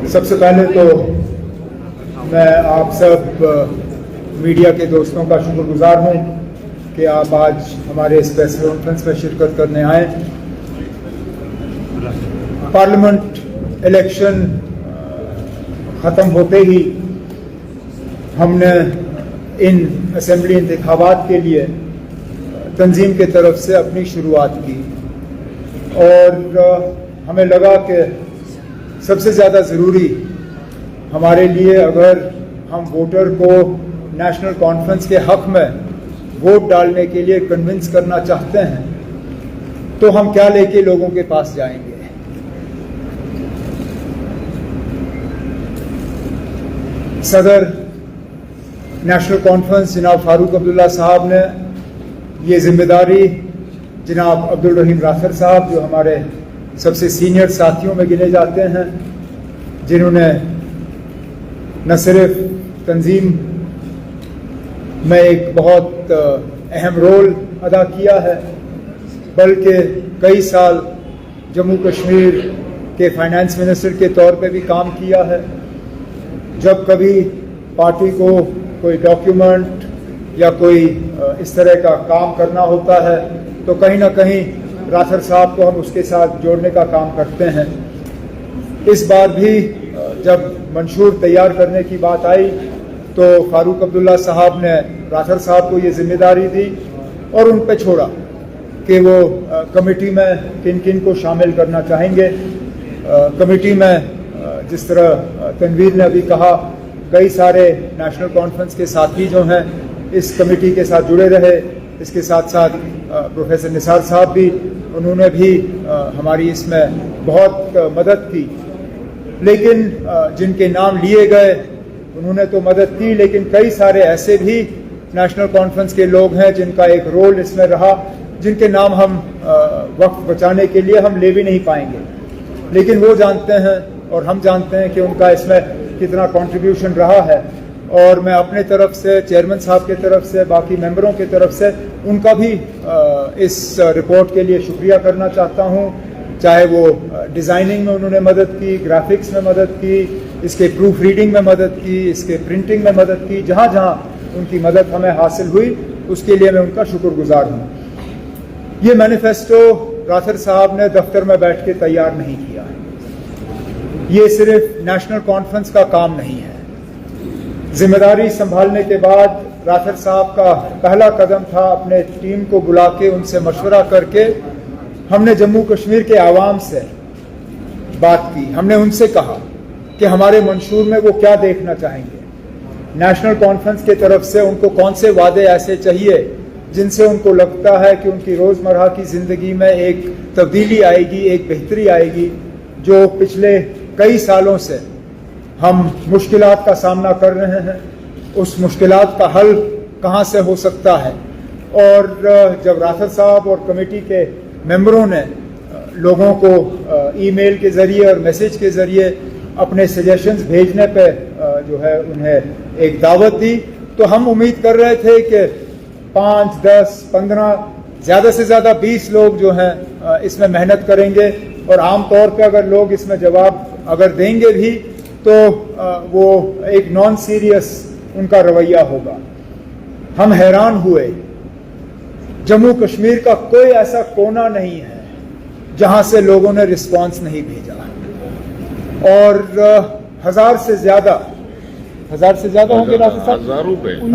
सबसे पहले तो मैं आप सब मीडिया के दोस्तों का शुक्रगुजार हूं कि आप आज हमारे इस प्रेस कॉन्फ्रेंस में शिरकत करने आए। पार्लियामेंट इलेक्शन ख़त्म होते ही हमने इन असेंबली इंतखाबात के लिए तंजीम की तरफ से अपनी शुरुआत की और हमें लगा कि सबसे ज़्यादा ज़रूरी हमारे लिए, अगर हम वोटर को नेशनल कॉन्फ्रेंस के हक़ में वोट डालने के लिए कन्विंस करना चाहते हैं, तो हम क्या लेके लोगों के पास जाएंगे। सदर नेशनल कॉन्फ्रेंस जनाब फारूक अब्दुल्ला साहब ने ये जिम्मेदारी जनाब अब्दुल रहीम राथर साहब, जो हमारे सबसे सीनियर साथियों में गिने जाते हैं, जिन्होंने न सिर्फ तंजीम में एक बहुत अहम रोल अदा किया है, बल्कि कई साल जम्मू कश्मीर के फाइनेंस मिनिस्टर के तौर पे भी काम किया है। जब कभी पार्टी को कोई डॉक्यूमेंट या कोई इस तरह का काम करना होता है तो कहीं ना कहीं राथर साहब को हम उसके साथ जोड़ने का काम करते हैं। इस बार भी जब मंशूर तैयार करने की बात आई तो फारूक अब्दुल्ला साहब ने राथर साहब को ये जिम्मेदारी दी और उन पे छोड़ा कि वो कमेटी में किन किन को शामिल करना चाहेंगे। कमेटी में जिस तरह तनवीर ने अभी कहा, कई सारे नेशनल कॉन्फ्रेंस के साथी जो हैं इस कमेटी के साथ जुड़े रहे। इसके साथ साथ प्रोफेसर निसार साहब भी, उन्होंने भी हमारी इसमें बहुत मदद की। लेकिन जिनके नाम लिए गए उन्होंने तो मदद की, लेकिन कई सारे ऐसे भी नेशनल कॉन्फ्रेंस के लोग हैं जिनका एक रोल इसमें रहा, जिनके नाम हम वक्त बचाने के लिए हम ले भी नहीं पाएंगे, लेकिन वो जानते हैं और हम जानते हैं कि उनका इसमें कितना कंट्रीब्यूशन रहा है। और मैं अपने तरफ से, चेयरमैन साहब के तरफ से, बाकी मेंबरों के तरफ से उनका भी इस रिपोर्ट के लिए शुक्रिया करना चाहता हूं। चाहे वो डिज़ाइनिंग में उन्होंने मदद की, ग्राफिक्स में मदद की, इसके प्रूफ रीडिंग में मदद की, इसके प्रिंटिंग में मदद की, जहां जहां उनकी मदद हमें हासिल हुई उसके लिए मैं उनका शुक्रगुजार हूं। ये मैनिफेस्टो राथर साहब ने दफ्तर में बैठ के तैयार नहीं किया। ये सिर्फ नेशनल कॉन्फ्रेंस का काम नहीं है। जिम्मेदारी संभालने के बाद राथर साहब का पहला कदम था अपने टीम को बुला के उनसे मशवरा करके हमने जम्मू कश्मीर के आवाम से बात की। हमने उनसे कहा कि हमारे मंशूर में वो क्या देखना चाहेंगे, नेशनल कॉन्फ्रेंस की तरफ से उनको कौन से वादे ऐसे चाहिए जिनसे उनको लगता है कि उनकी रोज़मर्रा की ज़िंदगी में एक तब्दीली आएगी, एक बेहतरी आएगी। जो पिछले कई सालों से हम मुश्किलात का सामना कर रहे हैं, उस मुश्किलात का हल कहाँ से हो सकता है। और जब राथर साहब और कमेटी के मेंबरों ने लोगों को ईमेल के ज़रिए और मैसेज के ज़रिए अपने सजेशंस भेजने पे जो है उन्हें एक दावत दी, तो हम उम्मीद कर रहे थे कि 5, 10, 15, ज़्यादा से ज़्यादा 20 लोग जो हैं इसमें मेहनत करेंगे। और आम तौर पे अगर लोग इसमें जवाब अगर देंगे भी तो वो एक नॉन सीरियस उनका रवैया होगा। हम हैरान हुए, जम्मू कश्मीर का कोई ऐसा कोना नहीं है जहां से लोगों ने रिस्पांस नहीं भेजा। और हजार से ज्यादा होंगे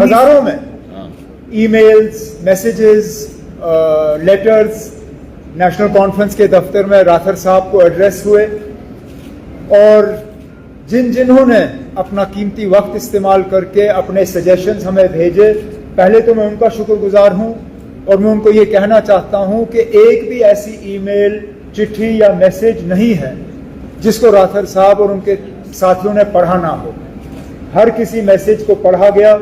हजारों में emails, messages, letters national conference के दफ्तर में राथर साहब को एड्रेस हुए। और जिन्होंने अपना कीमती वक्त इस्तेमाल करके अपने सजेशंस हमें भेजे, पहले तो मैं उनका शुक्रगुजार हूं। और मैं उनको ये कहना चाहता हूं कि एक भी ऐसी ईमेल, चिट्ठी या मैसेज नहीं है जिसको राथर साहब और उनके साथियों ने पढ़ा ना हो। हर किसी मैसेज को पढ़ा गया,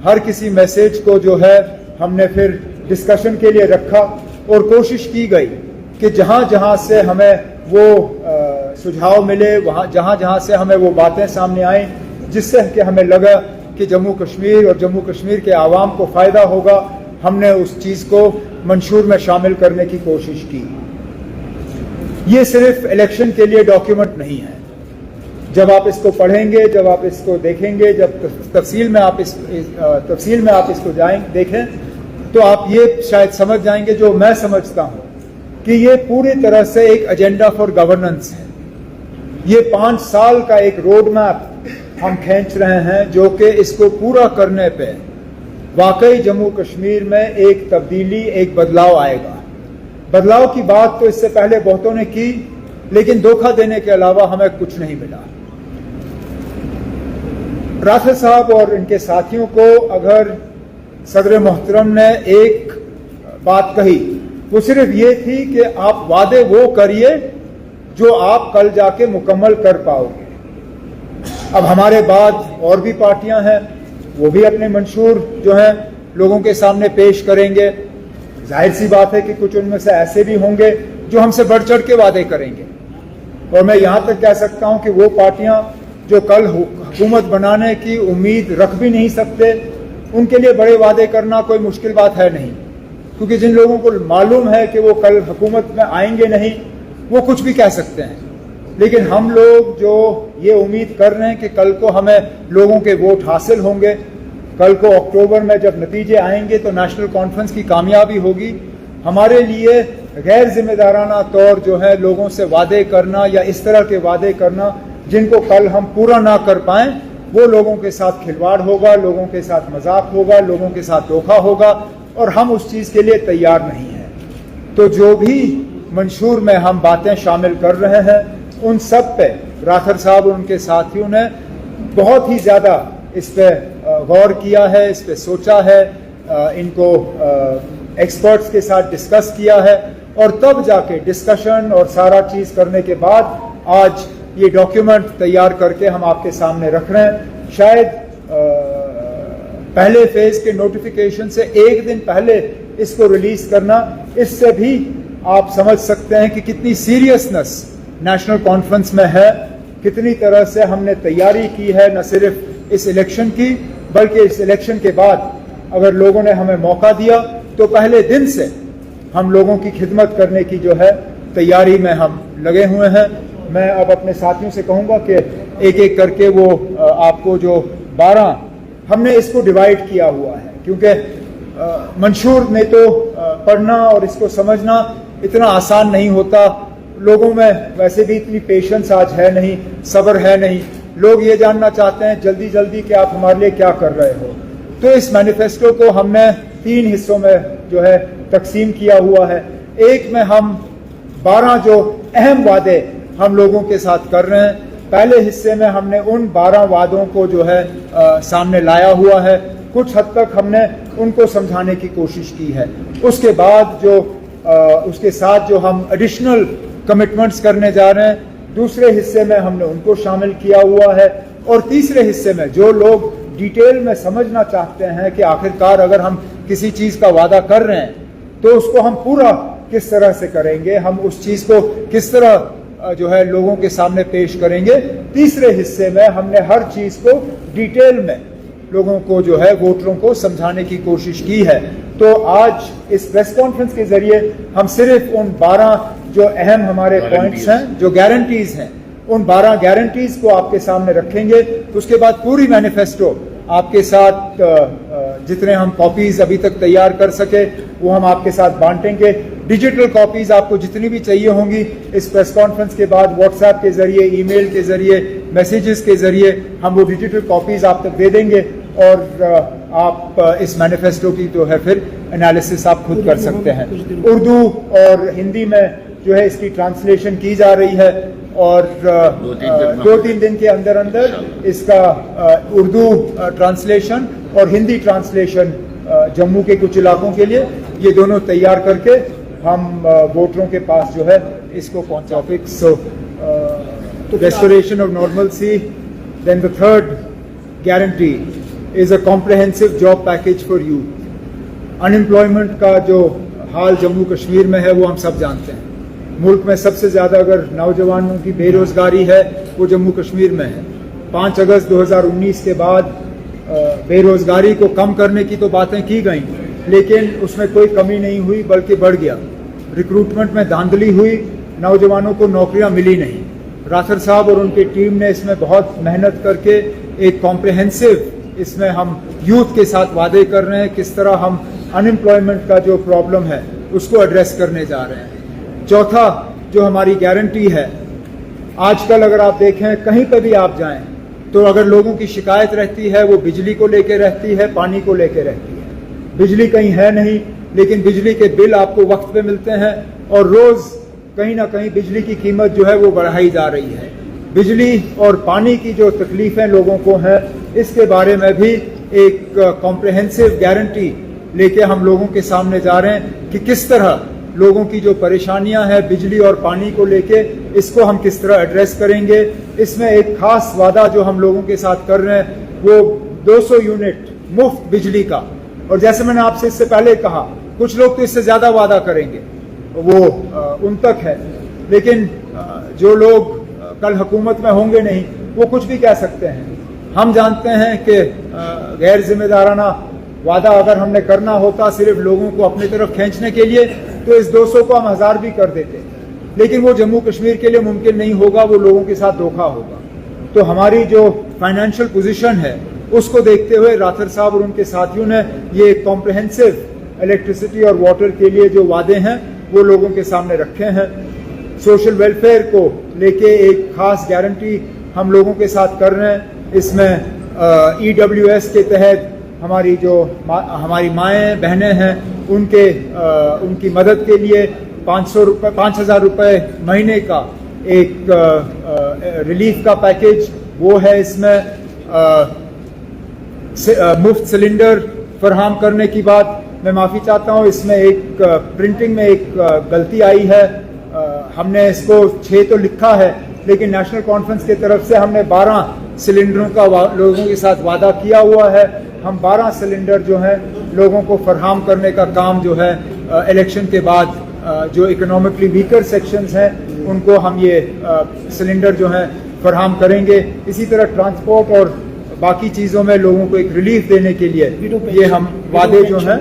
हर किसी मैसेज को जो है हमने फिर डिस्कशन के लिए रखा और कोशिश की गई कि जहां जहां से हमें वो सुझाव मिले, वहाँ जहां जहां से हमें वो बातें सामने आई जिससे कि हमें लगा कि जम्मू कश्मीर और जम्मू कश्मीर के आवाम को फ़ायदा होगा, हमने उस चीज़ को मंशूर में शामिल करने की कोशिश की। ये सिर्फ इलेक्शन के लिए डॉक्यूमेंट नहीं है। जब आप इसको पढ़ेंगे, जब आप इसको देखेंगे, जब तफसील में आप इसको देखें तो आप ये शायद समझ जाएंगे, जो मैं समझता हूँ, कि ये पूरी तरह से एक एजेंडा फॉर गवर्नेंस है। ये 5 साल का एक रोड मैप हम खींच रहे हैं, जो कि इसको पूरा करने पे वाकई जम्मू कश्मीर में एक तब्दीली, एक बदलाव आएगा। बदलाव की बात तो इससे पहले बहुतों ने की, लेकिन धोखा देने के अलावा हमें कुछ नहीं मिला। राठौर साहब और इनके साथियों को अगर सदर मोहतरम ने एक बात कही, वो सिर्फ ये थी कि आप वादे वो करिए जो आप कल जाके मुकम्मल कर पाओगे। अब हमारे बाद और भी पार्टियां हैं, वो भी अपने मंशूर जो हैं लोगों के सामने पेश करेंगे। जाहिर सी बात है कि कुछ उनमें से ऐसे भी होंगे जो हमसे बढ़ चढ़ के वादे करेंगे, और मैं यहां तक कह सकता हूं कि वो पार्टियां जो कल हुकूमत बनाने की उम्मीद रख भी नहीं सकते, उनके लिए बड़े वादे करना कोई मुश्किल बात है नहीं, क्योंकि जिन लोगों को मालूम है कि वो कल हुकूमत में आएंगे नहीं, वो कुछ भी कह सकते हैं। लेकिन हम लोग जो ये उम्मीद कर रहे हैं कि कल को हमें लोगों के वोट हासिल होंगे, कल को अक्टूबर में जब नतीजे आएंगे तो नेशनल कॉन्फ्रेंस की कामयाबी होगी। हमारे लिए गैर जिम्मेदाराना तौर जो है लोगों से वादे करना या इस तरह के वादे करना जिनको कल हम पूरा ना कर पाएं, वो लोगों के साथ खिलवाड़ होगा, लोगों के साथ मजाक होगा, लोगों के साथ धोखा होगा, और हम उस चीज के लिए तैयार नहीं हैं। तो जो भी मंशूर में हम बातें शामिल कर रहे हैं, उन सब पे राठौर साहब और उनके साथियों ने बहुत ही ज्यादा इस पे गौर किया है, इस पे सोचा है, इनको एक्सपर्ट्स के साथ डिस्कस किया है, और तब जाके डिस्कशन और सारा चीज करने के बाद आज ये डॉक्यूमेंट तैयार करके हम आपके सामने रख रहे हैं। शायद पहले फेज के नोटिफिकेशन से एक दिन पहले इसको रिलीज करना, इससे भी आप समझ सकते हैं कि कितनी सीरियसनेस नेशनल कॉन्फ्रेंस में है, कितनी तरह से हमने तैयारी की है, न सिर्फ इस इलेक्शन की बल्कि इस इलेक्शन के बाद अगर लोगों ने हमें मौका दिया तो पहले दिन से हम लोगों की खिदमत करने की जो है तैयारी में हम लगे हुए हैं। मैं अब अपने साथियों से कहूंगा कि एक एक करके वो आपको जो 12 हमने इसको डिवाइड किया हुआ है, क्योंकि मंशूर में तो पढ़ना और इसको समझना इतना आसान नहीं होता। लोगों में वैसे भी इतनी पेशेंस आज है नहीं, सब्र है नहीं। लोग ये जानना चाहते हैं जल्दी जल्दी कि आप हमारे लिए क्या कर रहे हो। तो इस मैनिफेस्टो को हमने 3 हिस्सों में जो है तकसीम किया हुआ है। एक में हम 12 जो अहम वादे हम लोगों के साथ कर रहे हैं, पहले हिस्से में हमने उन 12 वादों को जो है सामने लाया हुआ है। कुछ हद तक हमने उनको समझाने की कोशिश की है। उसके बाद जो उसके साथ जो हम एडिशनल कमिटमेंट्स करने जा रहे हैं, दूसरे हिस्से में हमने उनको शामिल किया हुआ है। और तीसरे हिस्से में जो लोग डिटेल में समझना चाहते हैं कि आखिरकार अगर हम किसी चीज का वादा कर रहे हैं तो उसको हम पूरा किस तरह से करेंगे, हम उस चीज को किस तरह जो है लोगों के सामने पेश करेंगे, तीसरे हिस्से में हमने हर चीज को डिटेल में लोगों को जो है वोटरों को समझाने की कोशिश की है। तो आज इस प्रेस कॉन्फ्रेंस के जरिए हम सिर्फ उन 12 जो अहम हमारे पॉइंट्स हैं, जो गारंटीज हैं, उन 12 गारंटीज को आपके सामने रखेंगे। उसके बाद पूरी मैनिफेस्टो आपके साथ जितने हम कॉपीज अभी तक तैयार कर सके वो हम आपके साथ बांटेंगे। डिजिटल कॉपीज आपको जितनी भी चाहिए होंगी इस प्रेस कॉन्फ्रेंस के बाद व्हाट्सएप के जरिए, ईमेल के जरिए, मैसेजेस के जरिए हम वो डिजिटल कॉपीज आप तक दे देंगे, और आप इस मैनिफेस्टो की जो है फिर एनालिसिस आप खुद कर सकते हैं। उर्दू और हिंदी में जो है इसकी ट्रांसलेशन की जा रही है, और 2-3 दिन के अंदर अंदर इसका उर्दू ट्रांसलेशन और हिंदी ट्रांसलेशन जम्मू के कुछ इलाकों के लिए ये दोनों तैयार करके हम वोटरों के पास जो है इसको पहुंचा। सो restoration of normalcy. Then the third guarantee is a comprehensive job package for youth. Unemployment का जो हाल जम्मू कश्मीर में है वो हम सब जानते हैं। मुल्क में सबसे ज्यादा अगर नौजवानों की बेरोजगारी है वो जम्मू कश्मीर में है। 5 अगस्त 2019 के बाद बेरोजगारी को कम करने की तो बातें की गई, लेकिन उसमें कोई कमी नहीं हुई बल्कि बढ़ गया। रिक्रूटमेंट में धांधली हुई, नौजवानों को नौकरियां मिली नहीं। राथर साहब और उनकी टीम ने इसमें बहुत मेहनत करके एक कॉम्प्रिहेंसिव इसमें हम यूथ के साथ वादे कर रहे हैं, किस तरह हम अनएम्प्लॉयमेंट का जो प्रॉब्लम है उसको एड्रेस करने जा रहे हैं। चौथा जो हमारी गारंटी है, आजकल अगर आप देखें कहीं पर भी आप जाएं तो अगर लोगों की शिकायत रहती है वो बिजली को लेकर रहती है, पानी को लेकर रहती है। बिजली कहीं है नहीं, लेकिन बिजली के बिल आपको वक्त पे मिलते हैं और रोज कहीं ना कहीं बिजली की कीमत जो है वो बढ़ाई जा रही है। बिजली और पानी की जो तकलीफें लोगों को हैं, इसके बारे में भी एक कॉम्प्रिहेंसिव गारंटी लेके हम लोगों के सामने जा रहे हैं कि किस तरह लोगों की जो परेशानियां हैं बिजली और पानी को लेके, इसको हम किस तरह एड्रेस करेंगे। इसमें एक खास वादा जो हम लोगों के साथ कर रहे हैं वो 200 यूनिट मुफ्त बिजली का, और जैसे मैंने आपसे इससे पहले कहा कुछ लोग तो इससे ज्यादा वादा करेंगे, वो उन तक है, लेकिन जो लोग कल हुकूमत में होंगे नहीं वो कुछ भी कह सकते हैं। हम जानते हैं कि गैर जिम्मेदाराना वादा अगर हमने करना होता सिर्फ लोगों को अपनी तरफ खींचने के लिए तो इस 200 को हम 1000 भी कर देते, लेकिन वो जम्मू कश्मीर के लिए मुमकिन नहीं होगा, वो लोगों के साथ धोखा होगा। तो हमारी जो फाइनेंशियल पोजीशन है उसको देखते हुए राथर साहब और उनके साथियों ने ये कॉम्प्रिहेंसिव इलेक्ट्रिसिटी और वाटर के लिए जो वादे हैं वो लोगों के सामने रखे हैं। सोशल वेलफेयर को लेके एक खास गारंटी हम लोगों के साथ कर रहे हैं। इसमें EWS के तहत हमारी जो हमारी माएँ बहनें हैं उनकी मदद के लिए 5,000 रुपये महीने का एक रिलीफ का पैकेज वो है। इसमें मुफ्त सिलेंडर फराहम करने की बात मैं माफ़ी चाहता हूँ, इसमें एक प्रिंटिंग में एक गलती आई है। हमने इसको 6 तो लिखा है, लेकिन नेशनल कॉन्फ्रेंस की तरफ से हमने 12 सिलेंडरों का लोगों के साथ वादा किया हुआ है। हम 12 सिलेंडर जो हैं लोगों को फराहम करने का काम जो है इलेक्शन के बाद जो इकोनॉमिकली वीकर सेक्शंस हैं उनको हम ये सिलेंडर जो हैं फराहम करेंगे। इसी तरह ट्रांसपोर्ट और बाकी चीज़ों में लोगों को एक रिलीफ देने के लिए ये हम वादे जो हैं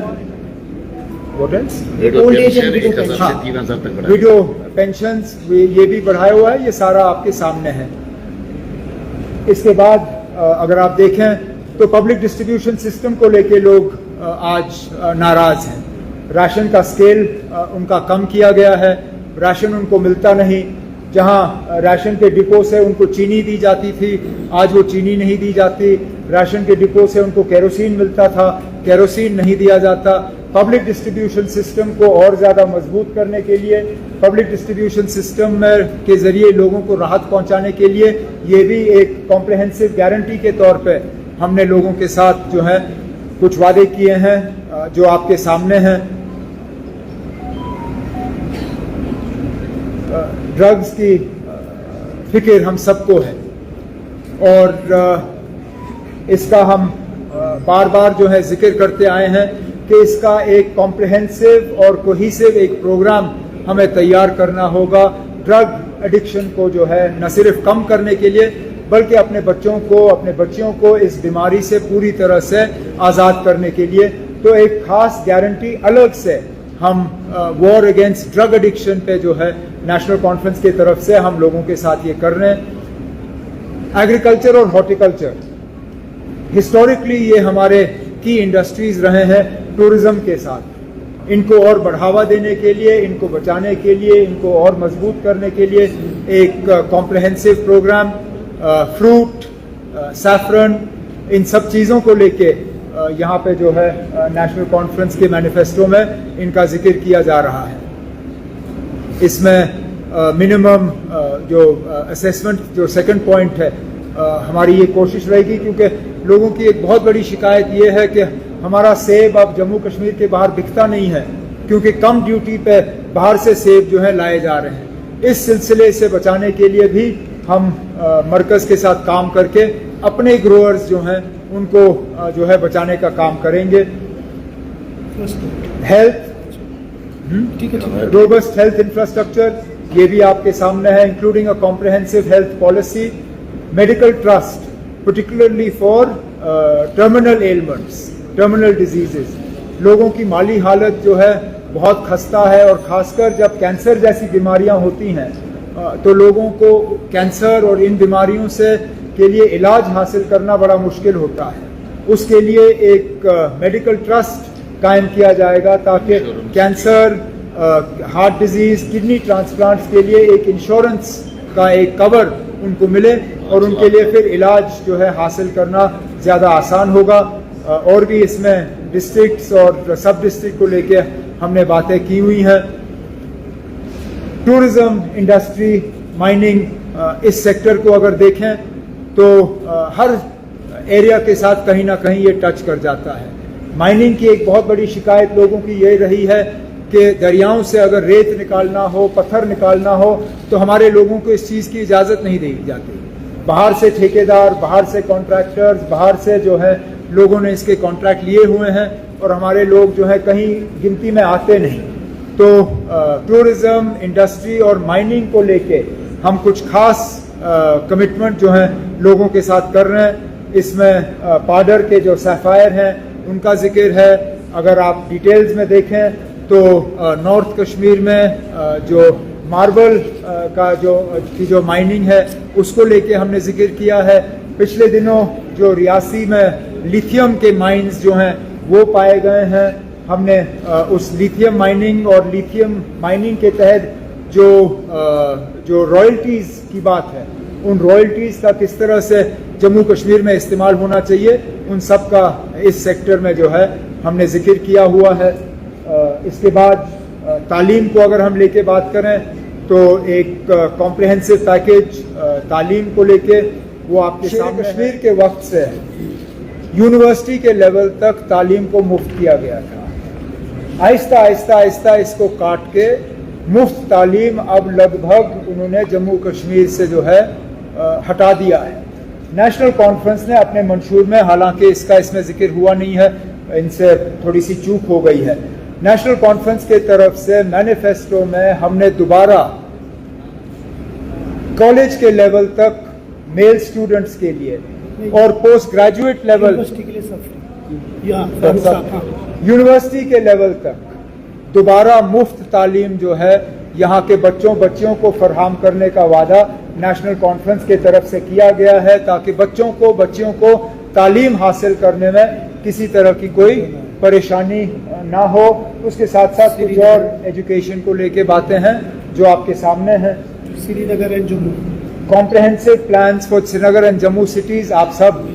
वीडियो पेंशन ये भी बढ़ाया हुआ है, ये सारा आपके सामने है। इसके बाद अगर आप देखें तो पब्लिक डिस्ट्रीब्यूशन सिस्टम को लेके लोग आज नाराज हैं। राशन का स्केल उनका कम किया गया है, राशन उनको मिलता नहीं। जहां राशन के डिपो से उनको चीनी दी जाती थी, आज वो चीनी नहीं दी जाती। राशन के डिपो से उनको केरोसिन मिलता था, केरोसिन नहीं दिया जाता। पब्लिक डिस्ट्रीब्यूशन सिस्टम को और ज़्यादा मजबूत करने के लिए, पब्लिक डिस्ट्रीब्यूशन सिस्टम के ज़रिए लोगों को राहत पहुंचाने के लिए ये भी एक कॉम्प्रिहेंसिव गारंटी के तौर पे हमने लोगों के साथ जो है कुछ वादे किए हैं जो आपके सामने हैं। ड्रग्स की फिक्र हम सबको है और इसका हम बार बार जो है जिक्र करते आए हैं कि इसका एक कॉम्प्रिहेंसिव और कोहिसिव एक प्रोग्राम हमें तैयार करना होगा ड्रग एडिक्शन को जो है न सिर्फ कम करने के लिए बल्कि अपने बच्चों को, अपने बच्चियों को इस बीमारी से पूरी तरह से आज़ाद करने के लिए। तो एक खास गारंटी अलग से हम वॉर अगेंस्ट ड्रग एडिक्शन पे जो है नेशनल कॉन्फ्रेंस की तरफ से हम लोगों के साथ ये कर रहे हैं। एग्रीकल्चर और हॉर्टिकल्चर हिस्टोरिकली ये हमारे की इंडस्ट्रीज रहे हैं टूरिज्म के साथ। इनको और बढ़ावा देने के लिए, इनको बचाने के लिए, इनको और मजबूत करने के लिए एक कॉम्प्रिहेंसिव प्रोग्राम फ्रूट, सैफरन, इन सब चीज़ों को लेके यहाँ पे जो है नेशनल कॉन्फ्रेंस के मैनिफेस्टो में इनका जिक्र किया जा रहा है। इसमें मिनिमम जो असेसमेंट जो सेकंड पॉइंट है, हमारी ये कोशिश रहेगी क्योंकि लोगों की एक बहुत बड़ी शिकायत ये है कि हमारा सेब अब जम्मू कश्मीर के बाहर बिकता नहीं है क्योंकि कम ड्यूटी पे बाहर से सेब जो है लाए जा रहे हैं। इस सिलसिले से बचाने के लिए भी हम मरकज़ के साथ काम करके अपने ग्रोअर्स जो हैं उनको जो है बचाने का काम करेंगे। हेल्थ, रोबस्ट हेल्थ इंफ्रास्ट्रक्चर ये भी आपके सामने है, including a comprehensive health policy, medical trust particularly for terminal ailments, terminal diseases। लोगों की माली हालत जो है बहुत खस्ता है, और ख़ासकर जब कैंसर जैसी बीमारियां होती हैं तो लोगों को कैंसर और इन बीमारियों से के लिए इलाज हासिल करना बड़ा मुश्किल होता है। उसके लिए एक मेडिकल ट्रस्ट कायम किया जाएगा ताकि cancer, heart disease, kidney transplants के लिए एक इंश्योरेंस का एक कवर उनको मिले और उनके लिए फिर इलाज जो है हासिल करना ज़्यादा आसान होगा। और भी इसमें डिस्ट्रिक्ट्स और सब डिस्ट्रिक्ट को लेके हमने बातें की हुई हैं। टूरिज़्म, इंडस्ट्री, माइनिंग, इस सेक्टर को अगर देखें तो हर एरिया के साथ कहीं ना कहीं ये टच कर जाता है। माइनिंग की एक बहुत बड़ी शिकायत लोगों की ये रही है कि दरियाओं से अगर रेत निकालना हो, पत्थर निकालना हो, तो हमारे लोगों को इस चीज़ की इजाज़त नहीं दी जाती। बाहर से ठेकेदार, बाहर से कॉन्ट्रैक्टर्स, बाहर से जो है लोगों ने इसके कॉन्ट्रैक्ट लिए हुए हैं और हमारे लोग जो है कहीं गिनती में आते नहीं। तो टूरिज़्म, इंडस्ट्री और माइनिंग को लेके हम कुछ खास कमिटमेंट जो है लोगों के साथ कर रहे हैं। इसमें पाडर के जो सैफायर हैं उनका जिक्र है। अगर आप डिटेल्स में देखें तो नॉर्थ कश्मीर में जो मार्बल का जो माइनिंग है उसको लेके हमने जिक्र किया है। पिछले दिनों जो रियासी में लिथियम के माइंस जो हैं वो पाए गए हैं। हमने उस लिथियम माइनिंग और लिथियम माइनिंग के तहत जो रॉयल्टीज़ की बात है, उन रॉयल्टीज़ का किस तरह से जम्मू कश्मीर में इस्तेमाल होना चाहिए, उन सब का इस सेक्टर में जो है हमने जिक्र किया हुआ है। इसके बाद तालीम को अगर हम लेके बात करें तो एक कॉम्प्रिहेंसिव पैकेज तालीम को लेके वो आपके सामने कश्मीर के वक्त से यूनिवर्सिटी के लेवल तक तालीम को मुफ्त किया गया था। आहिस्ता आहिस्ता आहिस्ता इसको काट के मुफ्त तालीम अब लगभग उन्होंने जम्मू कश्मीर से जो है हटा दिया है। नेशनल कॉन्फ्रेंस ने अपने मंशूर में, हालांकि इसमें जिक्र हुआ नहीं है, इनसे थोड़ी सी चूक हो गई है। नेशनल कॉन्फ्रेंस के तरफ से मैनिफेस्टो में हमने दोबारा कॉलेज के लेवल तक मेल स्टूडेंट्स के लिए और पोस्ट ग्रेजुएट लेवल यूनिवर्सिटी के लेवल तक दोबारा मुफ्त तालीम जो है यहाँ के बच्चियों को फराहम करने का वादा नेशनल कॉन्फ्रेंस के तरफ से किया गया है, ताकि बच्चियों को तालीम हासिल करने में किसी तरह की कोई परेशानी ना हो। उसके साथ साथ कुछ और एजुकेशन को लेके बातें हैं जो आपके सामने हैं। Srinagar and Jammu comprehensive plans for Srinagar and Jammu cities. आप सब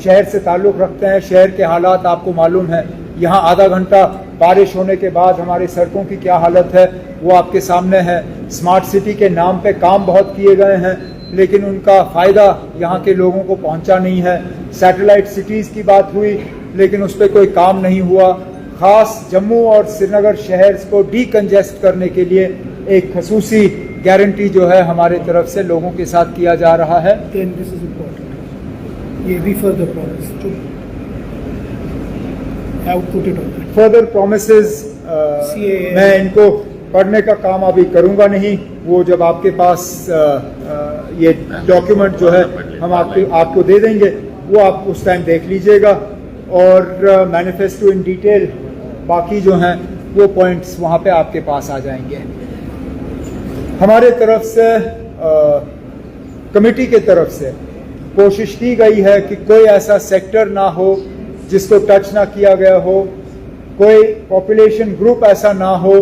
शहर से ताल्लुक़ रखते हैं, शहर के हालात आपको मालूम है। यहाँ आधा घंटा बारिश होने के बाद हमारी सड़कों की क्या हालत है वो आपके सामने है। स्मार्ट सिटी के नाम पे काम बहुत किए गए हैं, लेकिन उनका फ़ायदा यहाँ के लोगों को पहुँचा नहीं है। सैटेलाइट सिटीज़ की बात हुई, लेकिन उस पर कोई काम नहीं हुआ। ख़ास जम्मू और श्रीनगर शहर को डीकंजेस्ट करने के लिए एक खसूसी गारंटी जो है हमारे तरफ से लोगों के साथ किया जा रहा है। फर्दर प्रोमिसेस मैं इनको पढ़ने का काम अभी करूंगा नहीं, वो जब आपके पास ये डॉक्यूमेंट जो है हम आपको दे देंगे, वो आप उस टाइम देख लीजिएगा। और मैनिफेस्टो इन डिटेल बाकी जो हैं वो पॉइंट्स वहाँ पे आपके पास आ जाएंगे। हमारे तरफ से कमेटी के तरफ से कोशिश की गई है कि कोई ऐसा सेक्टर ना हो जिसको टच ना किया गया हो, कोई पॉपुलेशन ग्रुप ऐसा ना हो